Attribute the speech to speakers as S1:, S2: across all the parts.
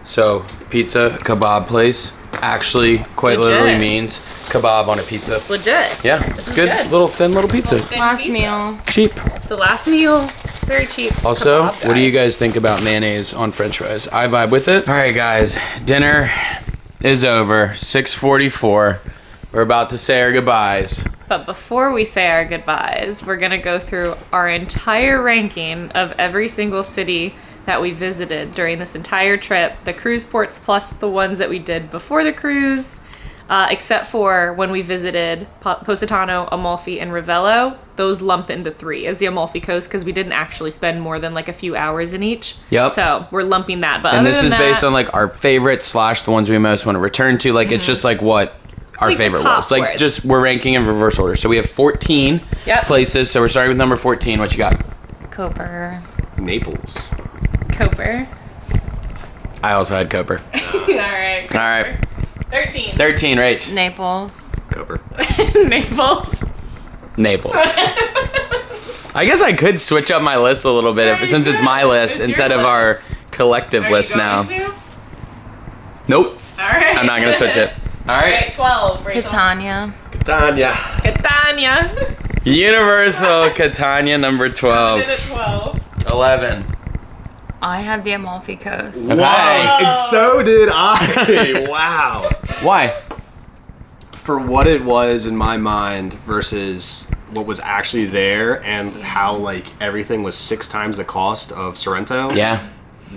S1: So pizza kebab place actually quite
S2: Legit.
S1: literally means kebab on a pizza.
S2: Legit.
S1: Yeah, it's good. Little thin little pizza.
S3: Last meal.
S1: Cheap.
S2: The last meal, very cheap.
S1: Also,
S2: Kebab,
S1: what do you
S2: guys.
S1: guys think about mayonnaise on French fries? I vibe with it. All right, guys, dinner is over. 6:44. We're about to say our goodbyes.
S2: But before we say our goodbyes, we're gonna go through our entire ranking of every single city that we visited during this entire trip. The cruise ports plus the ones that we did before the cruise, except for when we visited Positano, Amalfi, and Ravello. Those lump into 3 as the Amalfi Coast because we didn't actually spend more than like a few hours in each.
S1: Yep.
S2: So we're lumping that. But
S1: And
S2: other
S1: this
S2: than
S1: is based
S2: that,
S1: on like our favorite / the ones we most want to return to. Like it's just like what our
S2: Like the
S1: favorite
S2: top
S1: was. Like
S2: words.
S1: just we're ranking in reverse order. So we have 14
S2: Yep.
S1: places. So we're starting with number 14. What you got?
S3: Koper.
S4: Naples.
S2: Koper.
S1: I also had Koper.
S2: All right.
S1: All right.
S2: 13.
S1: 13, Rach.
S3: Naples.
S4: Cooper.
S2: Naples.
S1: Naples. I guess I could switch up my list a little bit
S2: Yeah, you
S1: since it's
S2: could.
S1: my list
S2: It's your
S1: instead of our
S2: list.
S1: collective
S2: Are
S1: list
S2: you
S1: now.
S2: going to?
S1: Nope.
S2: All right.
S1: I'm not gonna switch it. All
S2: All
S1: right.
S2: right, 12. Rachel.
S3: Catania.
S4: Catania.
S2: Catania.
S1: Universal Catania number 12.
S2: Minute 12.
S1: 11.
S3: I had the Amalfi Coast.
S1: Okay.
S4: Wow. And so did I. Wow.
S1: Why?
S4: For what it was in my mind versus what was actually there and how like everything was 6 times the cost of Sorrento.
S1: Yeah.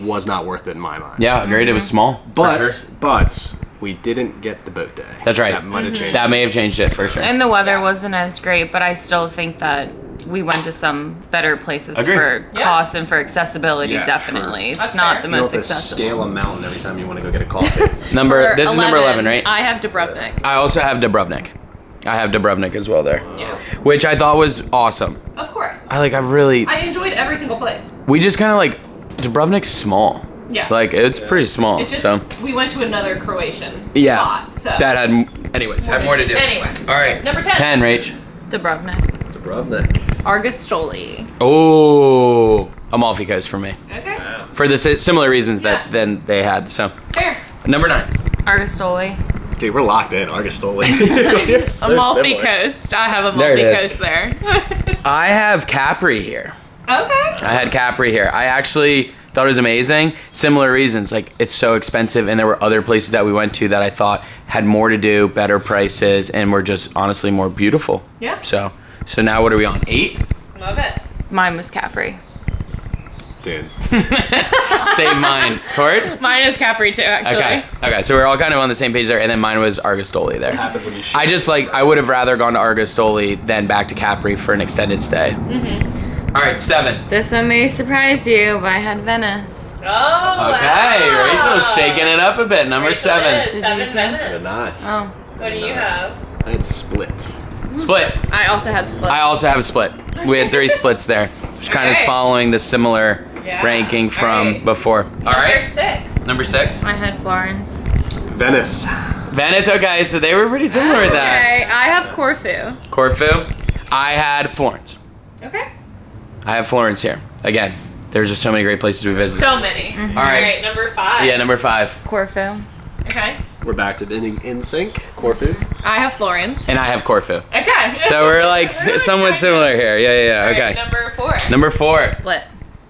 S4: Was not worth it in my mind.
S1: Yeah, agreed. It was small.
S4: But
S1: for sure.
S4: but we didn't get the boat day.
S1: That's right.
S4: That might have changed.
S1: That may have changed it for sure.
S3: And the weather wasn't as great, but I still think that we went to some better places
S1: Agreed.
S3: for
S2: Yeah.
S3: cost and for accessibility,
S4: Yeah,
S3: definitely.
S4: sure.
S3: It's
S2: That's
S3: not
S2: fair.
S3: the
S4: You don't
S3: most
S4: have to
S3: accessible.
S4: scale a mountain every time you want to go get a coffee.
S1: Number.
S2: For
S1: This is number 11, right?
S2: I have Dubrovnik.
S1: I also have Dubrovnik. I have Dubrovnik as well there,
S2: Yeah.
S1: which I thought was awesome.
S2: Of course.
S1: I really.
S2: I enjoyed every single place.
S1: We just kind of like Dubrovnik's small.
S2: Yeah.
S1: Like it's pretty small.
S2: It's just
S1: so
S2: we went to another Croatian
S1: yeah,
S2: spot. So
S1: that had anyways had more to do.
S2: Anyway.
S1: All right.
S2: Number 10.
S1: 10, Rach.
S3: Dubrovnik.
S4: Dubrovnik.
S2: Argostoli.
S1: Oh, Amalfi Coast for me
S2: Okay.
S1: for the similar reasons
S2: Yeah.
S1: that then they had. So
S2: Fair.
S1: number 9.
S3: Argostoli.
S4: Dude, we're locked in. Argostoli. We're so
S2: Amalfi
S4: similar.
S2: Coast. I have
S1: There it
S2: Amalfi
S1: is.
S2: Coast there.
S1: I have Capri here.
S2: Okay.
S1: I had Capri here. I actually thought it was amazing. Similar reasons, like it's so expensive, and there were other places that we went to that I thought had more to do, better prices, and were just honestly more beautiful.
S2: Yeah.
S1: So now what are we on? 8?
S2: Love it.
S3: Mine was Capri.
S4: Dude.
S1: Save mine. Court?
S2: Mine is Capri too, actually.
S1: Okay. So we're all kind of on the same page there, and then mine was Argostoli there.
S4: What happens when you
S1: I just I would have rather gone to Argostoli than back to Capri for an extended stay. Mm-hmm. All right, 7.
S3: This one may surprise you, but I had Venice.
S2: Oh,
S1: Okay,
S2: wow.
S1: Rachel's shaking it up a bit. Number 7.
S3: Did
S2: 7
S3: you too?
S2: minutes.
S4: Not.
S3: Oh.
S2: What do you have?
S4: I had Split.
S1: Split.
S2: I also had split.
S1: I also have a split. We had 3 splits there, which kind of is
S2: Okay.
S1: following the similar
S2: Yeah.
S1: ranking from
S2: Alright.
S1: before. All
S2: Number
S1: right.
S2: 6.
S1: Number 6.
S3: I had Florence.
S4: Venice.
S1: Venice. Okay, so they were pretty similar with that.
S2: Okay, I have Corfu.
S1: Corfu. I had Florence.
S2: Okay.
S1: I have Florence here. Again, there's just so many great places we visited.
S2: So many.
S1: All
S2: All
S1: right.
S2: right, number 5.
S1: Yeah, number 5.
S3: Corfu.
S2: Okay.
S4: We're back to being in sync. Corfu.
S2: I have Florence.
S1: And I have Corfu.
S2: Okay.
S1: So we're like somewhat similar here. Yeah.
S2: All right,
S1: Okay.
S2: number 4.
S1: Number 4.
S3: Split.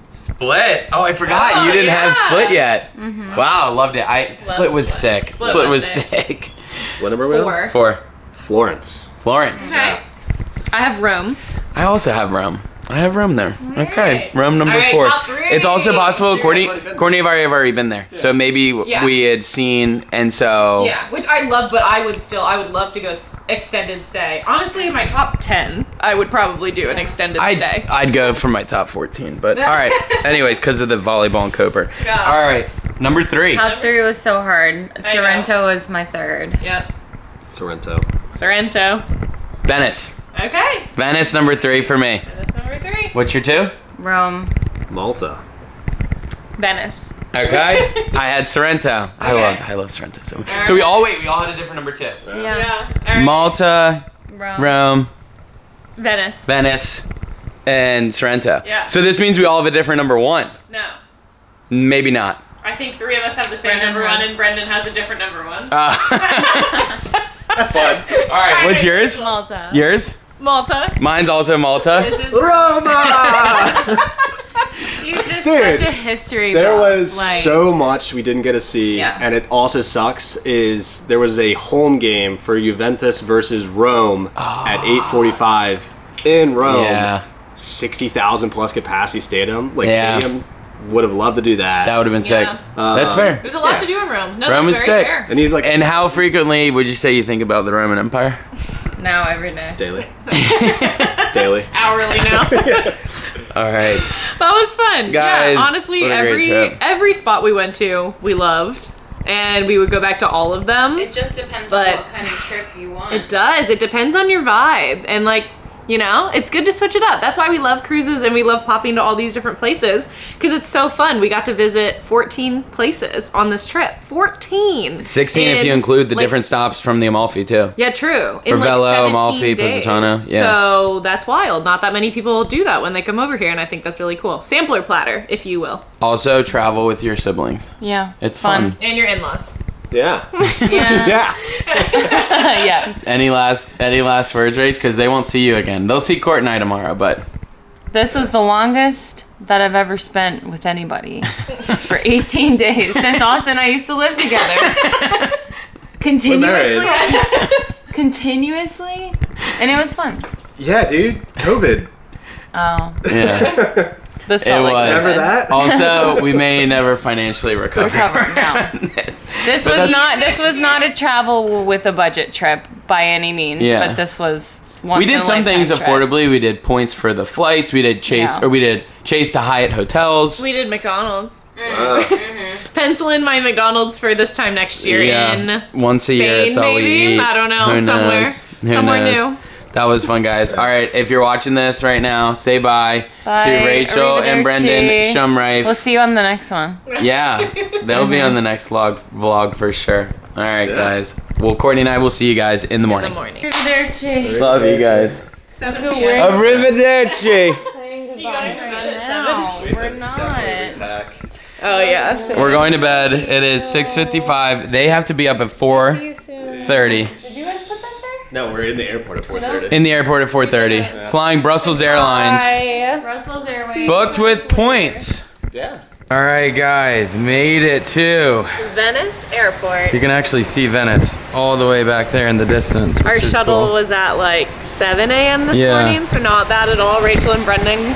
S1: Split. Oh, I forgot
S2: Oh,
S1: you didn't have
S2: yeah.
S1: Split yet. Wow, loved it. Split was
S2: Split.
S1: sick.
S2: Split
S1: Split was
S2: was
S1: sick.
S4: What number are we on?
S2: 4.
S1: 4.
S4: Florence.
S1: Florence.
S2: Okay. I have Rome.
S1: I also have Rome. I have Rome there. Okay,
S2: right.
S1: Rome number
S2: All right,
S1: 4.
S2: top 3.
S1: It's also possible Courtney
S4: already been
S1: and I have already been there. So maybe
S2: Yeah.
S1: we had seen, and so
S2: Yeah, which I love, but I would love to go extended stay. Honestly, in my top 10, I would probably do an extended stay.
S1: I'd go for my top 14. But all right. Anyways, because of the volleyball and Koper.
S2: Yeah.
S1: All right, number 3.
S3: Top 3 was so hard.
S2: I
S3: Sorrento was my 3rd.
S2: Yep.
S4: Sorrento.
S2: Sorrento.
S1: Venice.
S2: Okay.
S1: Venice number 3 for me.
S2: That's number 3.
S1: What's your 2?
S3: Rome.
S4: Malta.
S2: Venice.
S1: Okay. I had Sorrento. I love Sorrento. So we all had a different number 2.
S3: Yeah.
S2: All right.
S1: Malta,
S3: Rome.
S1: Rome,
S2: Venice.
S1: Venice, and Sorrento.
S2: Yeah.
S1: So this means we all have a different number 1.
S2: No.
S1: Maybe not.
S2: I think 3 of us have the same
S3: Brendan
S2: number 1
S3: has-
S2: and Brendan has a different number 1.
S4: That's fun.
S1: All right, what's yours?
S3: Malta.
S1: Yours?
S2: Malta.
S1: Mine's also Malta.
S3: This is
S4: Roma!
S3: he's just
S4: Dude,
S3: such a history
S4: There
S3: buff.
S4: was
S3: like,
S4: so much we didn't get to see,
S3: Yeah.
S4: and it also sucks is there was a home game for Juventus versus Rome at 8:45 in Rome.
S1: Yeah,
S4: 60,000 plus capacity stadium. Like
S1: Yeah.
S4: stadium would have loved to do that.
S1: that would have been sick.
S2: Yeah.
S1: That's fair.
S2: There's a lot to do in Rome. No,
S1: Rome
S2: that's
S1: is
S2: very
S1: sick.
S2: fair.
S4: I need like
S1: And how frequently would you say you think about the Roman Empire?
S3: now every day.
S4: daily, daily.
S2: Hourly now.
S1: All right.
S2: That was fun.
S1: Guys,
S2: yeah, honestly,
S1: what a great trip.
S2: every spot we went to, we loved. And we would go back to all of them.
S3: It just depends
S2: But-
S3: on what kind of trip you want.
S2: It does. It depends on your vibe. And like, you know, it's good to switch it up. That's why we love cruises and we love popping to all these different places because it's so fun. We got to visit 14 places on this trip. 14.
S1: 16 if you
S2: In,
S1: include the
S2: like,
S1: different stops from the Amalfi too.
S2: Yeah, true. In
S1: Ravello,
S2: like 17
S1: Amalfi,
S2: days.
S1: Positano, yeah.
S2: So that's wild. Not that many people do that when they come over here, and I think that's really cool. Sampler platter, if you will.
S1: Also, travel with your siblings.
S3: Yeah.
S1: It's fun.
S2: And your in-laws.
S4: Yeah.
S3: Yeah.
S4: Yeah.
S3: Yes.
S1: Any last words, Rach? Because they won't see you again. They'll see Court and I tomorrow, but
S3: This was the longest that I've ever spent with anybody for 18 days since Austin and I used to live together. Continuously. Continuously. And it was fun.
S4: Yeah, dude. COVID.
S3: Oh.
S1: yeah,
S3: This
S1: it
S3: felt like
S1: was.
S4: Remember that?
S1: Also, we may never financially recover.
S3: No.
S1: this.
S3: This was not a travel with a budget trip by any means,
S1: Yeah.
S3: but this was
S1: We did some things
S3: trip.
S1: affordably. We did points for the flights. We did
S3: Yeah.
S1: we did Chase to Hyatt hotels.
S2: We did McDonald's.
S4: Wow.
S2: Pencil in my McDonald's for this time next year in
S1: Once a year,
S2: Spain,
S1: it's all we
S2: maybe?
S1: eat.
S2: I don't know,
S1: Who
S2: somewhere.
S1: knows? Who
S2: Somewhere
S1: knows?
S2: new.
S1: That was fun, guys. All right, if you're watching this right now, say bye,
S3: Bye.
S1: to Rachel and Brendan
S3: Arrivederci.
S1: Shumrife.
S3: We'll see you on the next one.
S1: Yeah, they'll be on the next vlog for sure. All right,
S4: Yeah.
S1: guys. Well, Courtney and I will see you guys in the
S2: In
S1: morning.
S2: the morning.
S3: Arrivederci.
S1: Love you guys.
S2: 7
S3: Weird.
S2: p.m.
S1: Arrivederci.
S3: No, we're not.
S2: Oh, yeah. So
S1: We're going to bed. It is 6:55. They have to be up at 4:30.
S4: No, we're in the airport at 4:30.
S1: In the airport at 4:30. Flying Brussels Airlines.
S2: Bye.
S3: Brussels Airways.
S1: Booked with points.
S4: Yeah.
S1: All right, guys. Made it to.
S2: Venice Airport.
S1: You can actually see Venice all the way back there in the distance.
S2: Our
S1: which is
S2: shuttle
S1: cool.
S2: was at like 7 a.m. this
S1: Yeah.
S2: morning, so not bad at all. Rachel and Brendan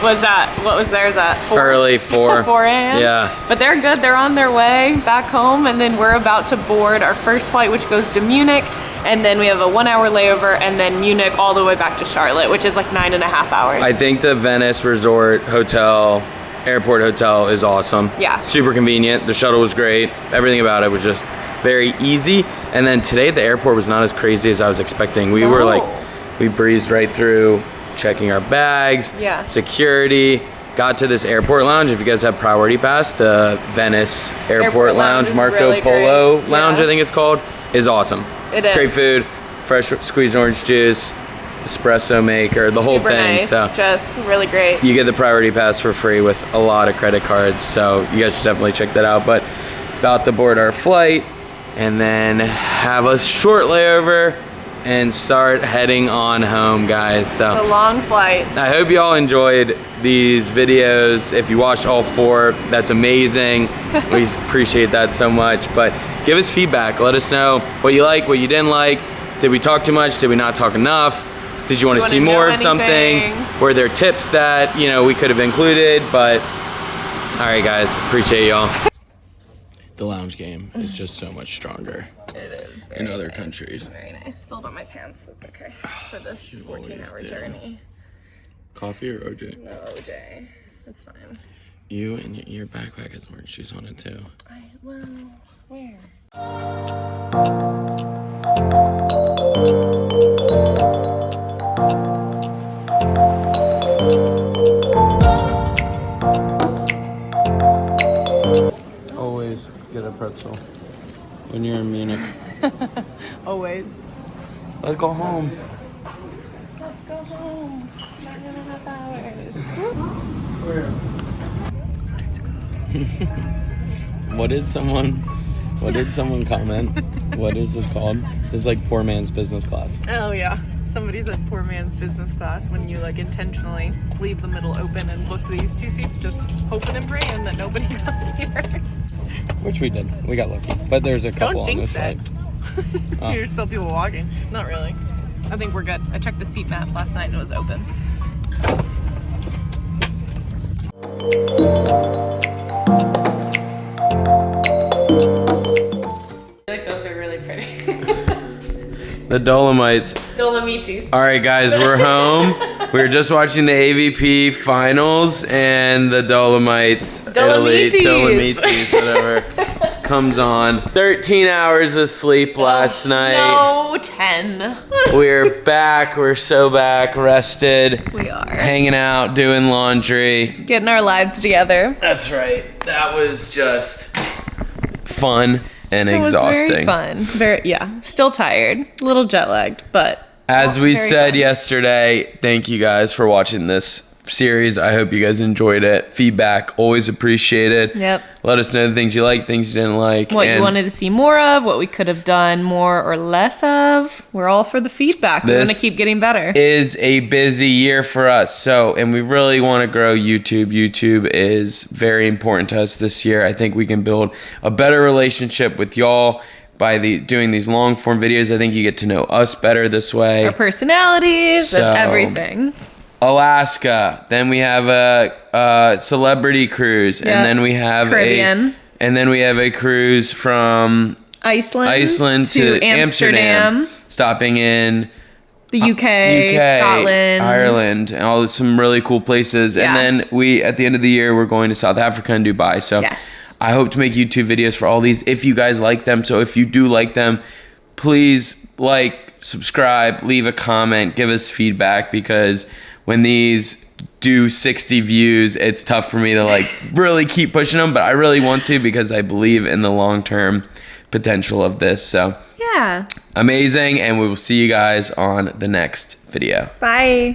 S2: was at, what was theirs at? 4?
S1: Early 4.
S2: 4 a.m.
S1: Yeah.
S2: But they're good. They're on their way back home, and then we're about to board our first flight, which goes to Munich, and then we have a 1-hour layover, and then Munich all the way back to Charlotte, which is like 9.5 hours.
S1: I think the Venice Resort Hotel, Airport Hotel is awesome.
S2: Yeah.
S1: Super convenient. The shuttle was great. Everything about it was just very easy. And then today the airport was not as crazy as I was expecting. We were like, we breezed right through checking our bags,
S2: Yeah.
S1: security, got to this airport lounge. If you guys have priority pass, the Venice Airport,
S2: Airport
S1: Lounge,
S2: lounge is
S1: Marco
S2: really
S1: Polo
S2: great.
S1: Lounge,
S2: Yeah.
S1: I think it's called, is awesome.
S2: It is.
S1: Great food, fresh squeezed orange juice, espresso maker, the whole
S2: Super
S1: thing.
S2: nice.
S1: So
S2: Just really great.
S1: you get the priority pass for free with a lot of credit cards, so you guys should definitely check that out. But about to board our flight and then have a short layover and start heading on home, guys.
S2: A
S1: So
S2: long flight.
S1: I hope you all enjoyed these videos. If you watched all 4, that's amazing. We appreciate that so much. But give us feedback. Let us know what you like, what you didn't like. Did we talk too much? Did we not talk enough? Did you want to
S2: wanna
S1: see
S2: know
S1: more of something?
S2: anything?
S1: Were there tips that, you know, we could have included? But all right, guys, appreciate y'all. The lounge game is just so much stronger
S2: It is
S1: in other countries.
S2: Very nice. Spilled on my pants. That's okay for this
S1: You always
S2: 14-hour
S1: do.
S2: journey.
S1: Coffee or OJ?
S2: No, OJ. That's fine.
S1: You and your backpack has orange juice on it too.
S2: Well, where?
S1: Always get a pretzel when you're in Munich.
S2: Always.
S1: Let's go home.
S2: Let's go home. 9.5 hours.
S1: What did someone comment? What is this called? This is like poor man's business class.
S2: Oh yeah. Somebody said poor man's business class when you like intentionally leave the middle open and book these 2 seats, just hoping and praying that nobody comes here.
S1: Which we did. We got lucky. But there's a couple
S2: Don't
S1: on this
S2: jinx
S1: side.
S2: it. There's still people walking. Not really. I think we're good. I checked the seat map last night and it was open. I feel like those are really pretty.
S1: The Dolomites.
S2: Dolomites.
S1: All right, guys, we're home. We were just watching the AVP finals and the Dolomites.
S2: Dolomites.
S1: Italy, Dolomites, whatever, comes on. 13 hours of sleep last night.
S2: No, 10.
S1: We're back. We're so back, rested.
S2: We are.
S1: Hanging out, doing laundry.
S2: Getting our lives together.
S1: That's right. That was just fun and
S2: It was
S1: exhausting.
S2: very fun. Yeah. Still tired. A little jet lagged, but
S1: As we
S2: very
S1: said
S2: fun.
S1: yesterday, thank you guys for watching this series. I hope you guys enjoyed it. Feedback, always appreciated.
S2: Yep.
S1: Let us know the things you like, things you didn't like.
S2: What you
S1: and
S2: wanted to see more of, what we could have done more or less of. We're all for the feedback. We want to
S1: This
S2: keep getting better.
S1: is a busy year for us. So, and we really want to grow YouTube. YouTube is very important to us this year. I think we can build a better relationship with y'all by doing these long form videos. I think you get to know us better this way.
S2: Our personalities
S1: So-
S2: and everything.
S1: Alaska. Then we have a celebrity cruise,
S2: Yeah.
S1: and then we have
S2: Caribbean.
S1: a cruise from
S2: Iceland
S1: to Amsterdam, stopping in
S2: the UK, Scotland,
S1: Ireland, and all some really cool places.
S2: Yeah.
S1: And then we, at the end of the year, we're going to South Africa and Dubai. So
S2: Yes.
S1: I hope to make YouTube videos for all these if you guys like them. So if you do like them, please like, subscribe, leave a comment, give us feedback, because when these do 60 views, it's tough for me to like really keep pushing them, but I really want to because I believe in the long-term potential of this. So
S2: Yeah.
S1: amazing, and we will see you guys on the next video.
S2: Bye.